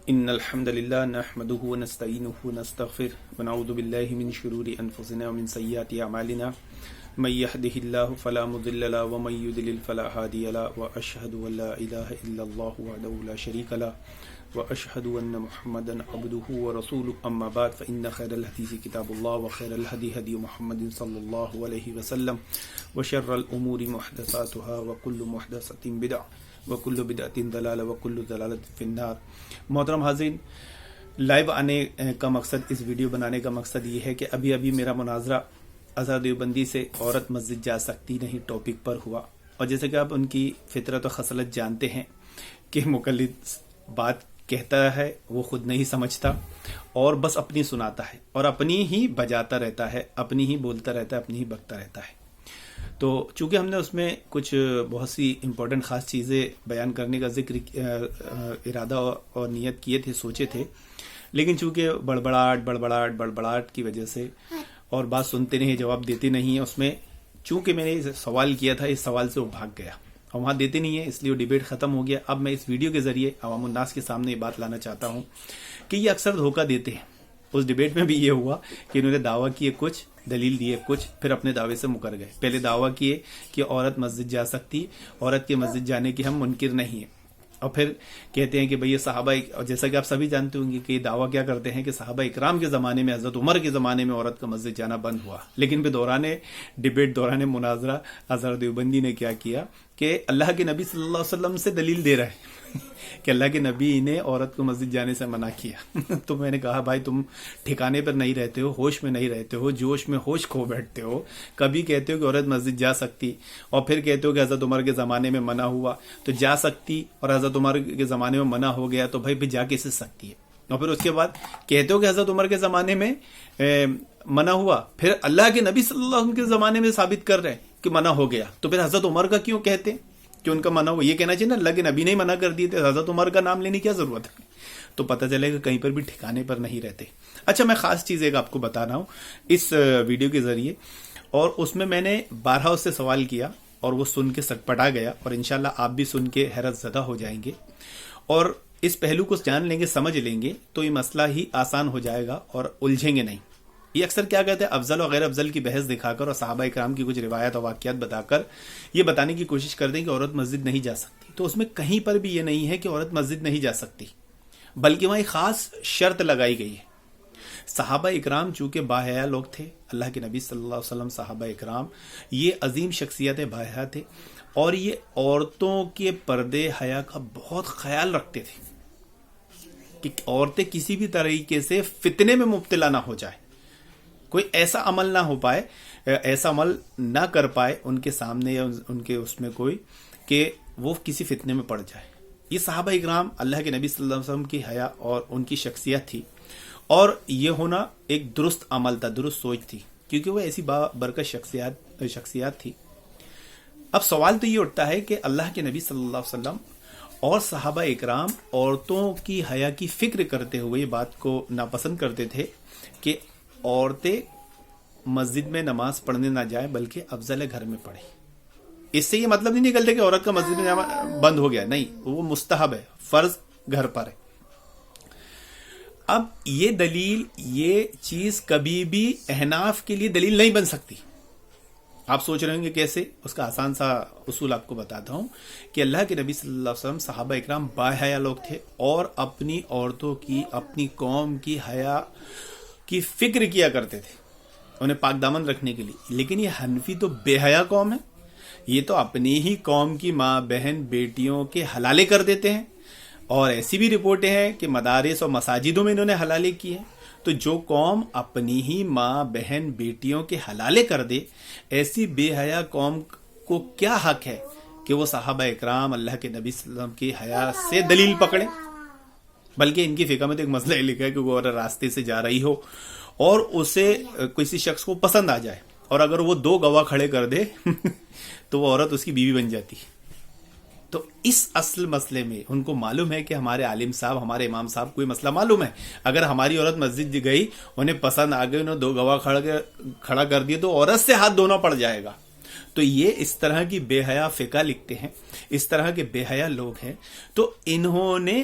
إن الحمد لله نحمده ونستعينه ونستغفره ونعوذ بالله من شرور أنفسنا ومن سيئات أعمالنا من يهده الله فلا مضل له ومن يضلل فلا هادي له وأشهد أن لا إله إلا الله وحده لا شريك له وأشهد أن محمدا عبده ورسوله أما بعد فإن خير الحديث كتاب الله وخير الهدي هدي محمد صلى الله عليه وسلم وشر الأمور محدثاتها وكل محدثة بدعة وكل بدعة ضلالة وكل ضلالة في النار۔ محترم حاضرین، لائیو آنے کا مقصد، اس ویڈیو بنانے کا مقصد یہ ہے کہ ابھی میرا مناظرہ اظہر دیوبندی سے عورت مسجد جا سکتی نہیں ٹاپک پر ہوا، اور جیسے کہ آپ ان کی فطرت و خصلت جانتے ہیں کہ مقلد بات کہتا ہے وہ خود نہیں سمجھتا اور بس اپنی سناتا ہے اور اپنی ہی بجاتا رہتا ہے، اپنی ہی بولتا رہتا ہے، اپنی ہی بکتا رہتا ہے۔ تو چونکہ ہم نے اس میں کچھ بہت سی امپورٹنٹ خاص چیزیں بیان کرنے کا ذکر ارادہ اور نیت کیے تھے، سوچے تھے، لیکن چونکہ بڑبڑاہٹ کی وجہ سے اور بات سنتے نہیں، جواب دیتے نہیں ہیں، اس میں چونکہ میں نے سوال کیا تھا، اس سوال سے وہ بھاگ گیا اور وہاں دیتے نہیں ہیں، اس لیے وہ ڈیبیٹ ختم ہو گیا۔ اب میں اس ویڈیو کے ذریعے عوام الناس کے سامنے یہ بات لانا چاہتا ہوں کہ یہ اکثر دھوکہ دیتے ہیں۔ اس ڈیبیٹ میں بھی یہ ہوا کہ انہوں نے دعویٰ کیے کچھ، دلیل دیے کچھ، پھر اپنے دعوے سے مکر گئے۔ پہلے دعویٰ کیے کہ عورت مسجد جا سکتی، عورت کے مسجد جانے کی ہم منکر نہیں ہیں، اور پھر کہتے ہیں کہ بھئی یہ صحابہ، اور جیسا کہ آپ سبھی جانتے ہوں گے کہ یہ دعویٰ کیا کرتے ہیں کہ صحابہ اکرام کے زمانے میں، حضرت عمر کے زمانے میں عورت کا مسجد جانا بند ہوا، لیکن پھر دوران ڈیبیٹ، دوران مناظرہ اظہر دیوبندی نے کیا کیا کہ اللہ کے نبی صلی اللہ علیہ وسلم سے دلیل دے رہے کہ اللہ کے نبی نے عورت کو مسجد جانے سے منع کیا۔ تو میں نے کہا بھائی تم ٹھکانے پر نہیں رہتے ہو، ہوش میں نہیں رہتے ہو، جوش میں ہوش کھو بیٹھتے ہو۔ کبھی کہتے ہو کہ عورت مسجد جا سکتی اور پھر کہتے ہو کہ حضرت عمر کے زمانے میں منع ہوا تو جا سکتی، اور حضرت عمر کے زمانے میں منع ہو گیا تو بھائی پھر جا کیسے سکتی ہے، اور پھر اس کے بعد کہتے ہو کہ حضرت عمر کے زمانے میں منع ہوا، پھر اللہ کے نبی صلی اللہ علیہ وسلم کے زمانے میں ثابت کر رہے ہیں کہ منع ہو گیا، تو پھر حضرت عمر کا کیوں کہتے ہیں کہ ان کا منع ہوا؟ یہ کہنا چاہیے نا اللہ کے نبی نے منع کر دیے تھے، حضرت عمر کا نام لینے کی کیا ضرورت ہے؟ تو پتہ چلے گا کہیں پر بھی ٹھکانے پر نہیں رہتے۔ اچھا، میں خاص چیز ایک آپ کو بتا رہا ہوں اس ویڈیو کے ذریعے، اور اس میں نے بارہا اس سے سوال کیا اور وہ سن کے سٹپٹا گیا، اور انشاءاللہ آپ بھی سن کے حیرت زدہ ہو جائیں گے اور اس پہلو کو جان لیں گے، سمجھ لیں گے تو یہ مسئلہ ہی آسان ہو جائے گا اور الجھیں گے نہیں۔ یہ اکثر کیا کہتے ہیں، افضل اور غیر افضل کی بحث دکھا کر اور صحابہ اکرام کی کچھ روایات اور واقعات بتا کر یہ بتانے کی کوشش کرتے ہیں کہ عورت مسجد نہیں جا سکتی، تو اس میں کہیں پر بھی یہ نہیں ہے کہ عورت مسجد نہیں جا سکتی، بلکہ وہاں ایک خاص شرط لگائی گئی ہے۔ صحابہ اکرام چونکہ باحیا لوگ تھے، اللہ کے نبی صلی اللہ علیہ وسلم، صحابہ اکرام یہ عظیم شخصیت باحیا تھے، اور یہ عورتوں کے پردے حیا کا بہت خیال رکھتے تھے کہ عورتیں کسی بھی طریقے سے فتنے میں مبتلا نہ ہو جائے، کوئی ایسا عمل نہ ہو پائے، ایسا عمل نہ کر پائے ان کے سامنے یا ان کے اس میں کوئی کہ وہ کسی فتنے میں پڑ جائے۔ یہ صحابہ اکرام اللہ کے نبی صلی اللہ علیہ وسلم کی حیا اور ان کی شخصیت تھی، اور یہ ہونا ایک درست عمل تھا، درست سوچ تھی، کیونکہ وہ ایسی برکت شخصیات تھی۔ اب سوال تو یہ اٹھتا ہے کہ اللہ کے نبی صلی اللہ علیہ وسلم اور صحابہ اکرام عورتوں کی حیا کی فکر کرتے ہوئے یہ بات کو ناپسند کرتے تھے کہ عورتیں مسجد میں نماز پڑھنے نہ جائیں، بلکہ افضل ہے گھر میں پڑھیں۔ اس سے یہ مطلب نہیں نکلتے کہ عورت کا مسجد میں جانا بند ہو گیا، نہیں، وہ مستحب ہے، فرض گھر پر ہے۔ اب یہ دلیل، یہ چیز کبھی بھی احناف کے لیے دلیل نہیں بن سکتی۔ آپ سوچ رہے ہوں گے کیسے؟ اس کا آسان سا اصول آپ کو بتاتا ہوں کہ اللہ کے نبی صلی اللہ علیہ وسلم، صحابہ اکرام باحیا لوگ تھے اور اپنی عورتوں کی، اپنی قوم کی حیا کی فکر کیا کرتے تھے انہیں پاک دامن رکھنے کے لیے۔ لیکن یہ حنفی تو بے حیا قوم ہے، یہ تو اپنی ہی قوم کی ماں، بہن، بیٹیوں کے حلالے کر دیتے ہیں، اور ایسی بھی رپورٹیں ہیں کہ مدارس اور مساجدوں میں انہوں نے حلالے کی ہیں۔ تو جو قوم اپنی ہی ماں، بہن، بیٹیوں کے حلالے کر دے، ایسی بے حیا قوم کو کیا حق ہے کہ وہ صحابہ اکرام، اللہ کے نبی صلی اللہ علیہ وسلم کی حیا سے دلیل پکڑے؟ بلکہ ان کی فقہ میں تو ایک مسئلہ یہ لکھا ہے کہ وہ اگر راستے سے جا رہی ہو اور اسے کسی شخص کو پسند آ جائے، اور اگر وہ 2 گواہ کھڑے کر دے تو وہ عورت اس کی بیوی بن جاتی ہے۔ تو اس اصل مسئلے میں ان کو معلوم ہے کہ ہمارے عالم صاحب، ہمارے امام صاحب کو یہ مسئلہ معلوم ہے، اگر ہماری عورت مسجد گئی، انہیں پسند آ گئی، انہوں 2 گواہ کھڑا کر دیے تو عورت سے ہاتھ دھونا پڑ جائے گا۔ تو یہ اس طرح کی بے حیا فقہ لکھتے ہیں، اس طرح کے بے حیا لوگ ہیں، تو انہوں نے